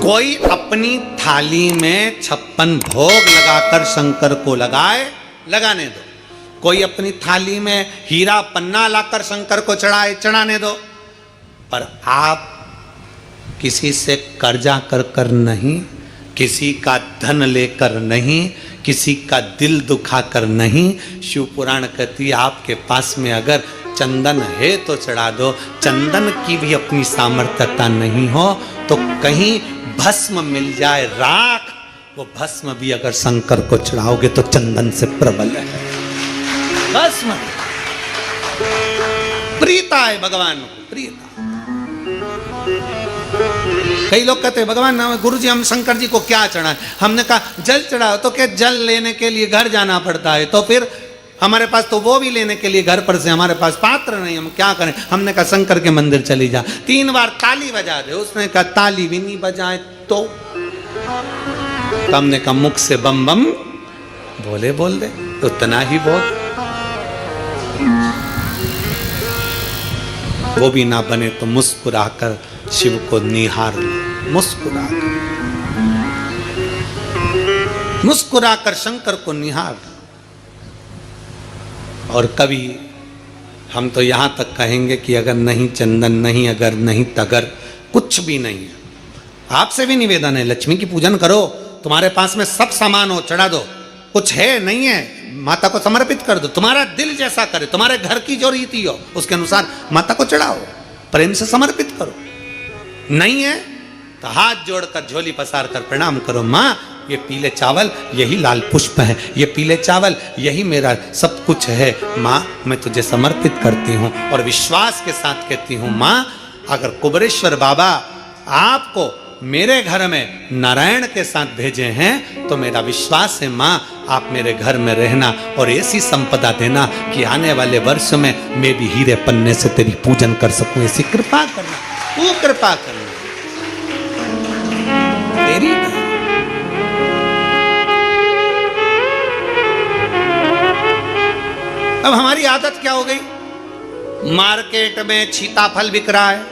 कोई अपनी थाली में 56 भोग लगाकर शंकर को लगाने दो। कोई अपनी थाली में हीरा पन्ना लाकर शंकर को चढ़ाने दो। पर आप किसी से कर्जा कर नहीं, किसी का धन लेकर नहीं, किसी का दिल दुखाकर नहीं। शिव पुराण कहती है आपके पास में अगर चंदन है तो चढ़ा दो। चंदन की भी अपनी सामर्थ्यता नहीं हो तो कहीं भस्म मिल जाए, राख, वो भस्म भी अगर शंकर को चढ़ाओगे तो चंदन से प्रबल है। भस्म प्रीता है भगवान को, प्रीता। कई लोग कहते हैं भगवान गुरुजी हम शंकर जी को क्या चढ़ाएं? हमने कहा जल चढ़ाओ। तो क्या जल लेने के लिए घर जाना पड़ता है? तो फिर हमारे पास तो वो भी लेने के लिए घर पर से हमारे पास पात्र नहीं, हम क्या करें? हमने कहा शंकर के मंदिर चली जा, 3 बार ताली बजा दे। उसने कहा ताली भी नहीं बजाए तो हमने कहा मुख से बम बम बोल दे, उतना ही बोल। वो भी ना बने तो मुस्कुराकर शिव को निहार लो। मुस्कुराकर शंकर को निहार। और कभी हम तो यहां तक कहेंगे कि अगर नहीं चंदन नहीं, अगर नहीं तगर, कुछ भी नहीं है, आपसे भी निवेदन है लक्ष्मी की पूजन करो। तुम्हारे पास में सब सामान हो चढ़ा दो। कुछ है नहीं है माता को समर्पित कर दो। तुम्हारा दिल जैसा करे, तुम्हारे घर की जो रीति हो उसके अनुसार माता को चढ़ाओ, प्रेम से समर्पित करो। नहीं है तो हाथ जोड़कर झोली पसार कर प्रणाम करो। माँ ये पीले चावल यही लाल पुष्प है, ये पीले चावल यही मेरा सब कुछ है। माँ मैं तुझे समर्पित करती हूँ और विश्वास के साथ कहती हूँ माँ अगर कुबेरेश्वर बाबा आपको मेरे घर में नारायण के साथ भेजे हैं तो मेरा विश्वास है माँ आप मेरे घर में रहना और ऐसी संपदा देना कि आने वाले वर्ष में मैं भी हीरे पन्ने से तेरी पूजन कर सकूं। ऐसी कृपा करना, तू कृपा करना तेरी। अब हमारी आदत क्या हो गई? मार्केट में सीताफल बिक रहा है,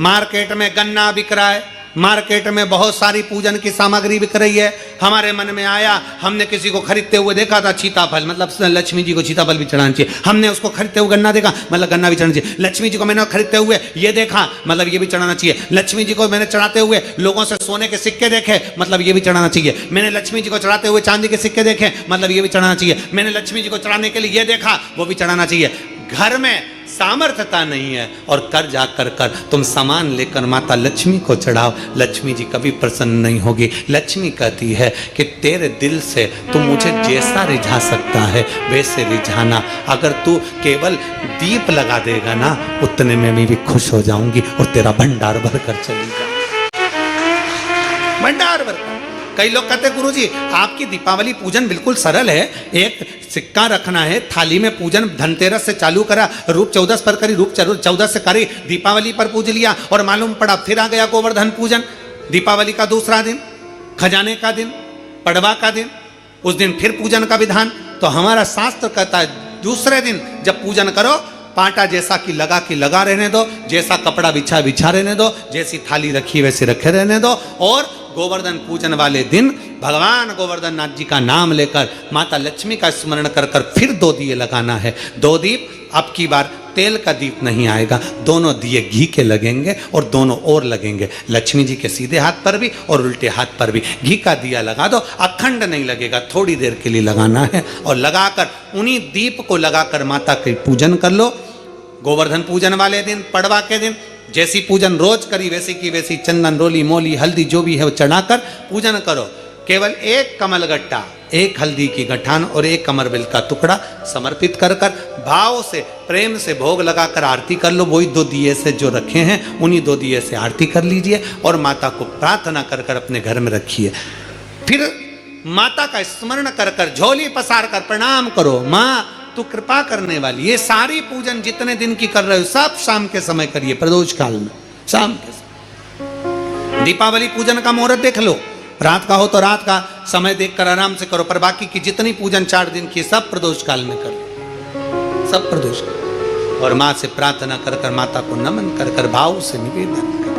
मार्केट में गन्ना बिक रहा है, मार्केट में बहुत सारी पूजन की सामग्री बिक रही है। हमारे मन में आया, हमने किसी को खरीदते हुए देखा था सीताफल, मतलब लक्ष्मी जी को सीताफल भी चढ़ाना चाहिए। हमने उसको खरीदते हुए गन्ना देखा, मतलब गन्ना भी चढ़ाना चाहिए। लक्ष्मी जी को मैंने खरीदते हुए ये देखा, मतलब ये भी चढ़ाना चाहिए। लक्ष्मी जी को मैंने चढ़ाते हुए लोगों से सोने के सिक्के देखे, मतलब ये भी चढ़ाना चाहिए। मैंने लक्ष्मी जी को चढ़ाते हुए चांदी के सिक्के देखे, मतलब ये भी चढ़ाना चाहिए। मैंने लक्ष्मी जी को चढ़ाने के लिए ये देखा, वो भी चढ़ाना चाहिए। घर में सामर्थ्यता नहीं है और कर जाकर तुम सामान लेकर माता लक्ष्मी को चढ़ाओ, लक्ष्मी जी कभी प्रसन्न नहीं होगी। लक्ष्मी कहती है कि तेरे दिल से तू मुझे जैसा रिझा सकता है वैसे रिझाना। अगर तू केवल दीप लगा देगा ना उतने में मैं भी खुश हो जाऊंगी और तेरा भंडार भर कर चली जाऊंगी, भंडार भर। कई लोग कहते हैं गुरुजी आपकी दीपावली पूजन बिल्कुल सरल है, एक सिक्का रखना है, थाली में पूजन धनतेरस से चालू करा, रूप 14 पर करी, रूप 14 से करी, दीपावली पर पूज लिया और मालूम पड़ा फिर आ गया गोवर्धन पूजन। दीपावली का दूसरा दिन, खजाने का दिन, पड़वा का दिन, उस दिन फिर पूजन का विधान। तो हमारा शास्त्र कहता है दूसरे दिन जब पूजन करो पाटा जैसा कि लगा रहने दो, जैसा कपड़ा बिछा रहने दो, जैसी थाली रखी वैसे रखे रहने दो। और गोवर्धन पूजन वाले दिन भगवान गोवर्धन नाथ जी का नाम लेकर माता लक्ष्मी का स्मरण कर फिर 2 दिए लगाना है। 2 दीप, अब की बार तेल का दीप नहीं आएगा, दोनों दिए घी के लगेंगे और दोनों ओर लगेंगे, लक्ष्मी जी के सीधे हाथ पर भी और उल्टे हाथ पर भी। घी का दिया लगा दो, अखंड नहीं लगेगा, थोड़ी देर के लिए लगाना है। और लगाकर उन्हीं दीप को लगाकर माता की पूजन कर लो। गोवर्धन पूजन वाले दिन, पड़वा के दिन जैसी पूजन रोज करी वैसी की वैसी चंदन रोली मोली हल्दी जो भी है वो चढ़ाकर पूजन करो। केवल एक कमलगट्टा, एक हल्दी की गठान और एक कमरबेल का टुकड़ा समर्पित कर भाव से प्रेम से भोग लगाकर आरती कर लो। वही 2 दिए से जो रखे हैं उन्हीं 2 दिए से आरती कर लीजिए और माता को प्रार्थना कर अपने घर में रखिए। फिर माता का स्मरण कर झोली पसार कर प्रणाम करो, माँ तू कृपा करने वाली। ये सारी पूजन जितने दिन की कर रहे हो सब शाम के समय करिए, प्रदोष काल में शाम के समय। दीपावली पूजन का मुहूर्त देख लो, रात का हो तो रात का समय देखकर आराम से करो, पर बाकी की जितनी पूजन 4 दिन की सब प्रदोष काल में करो, सब प्रदोष काल। और माँ से प्रार्थना कर माता को नमन कर भाव से निवेदन कर।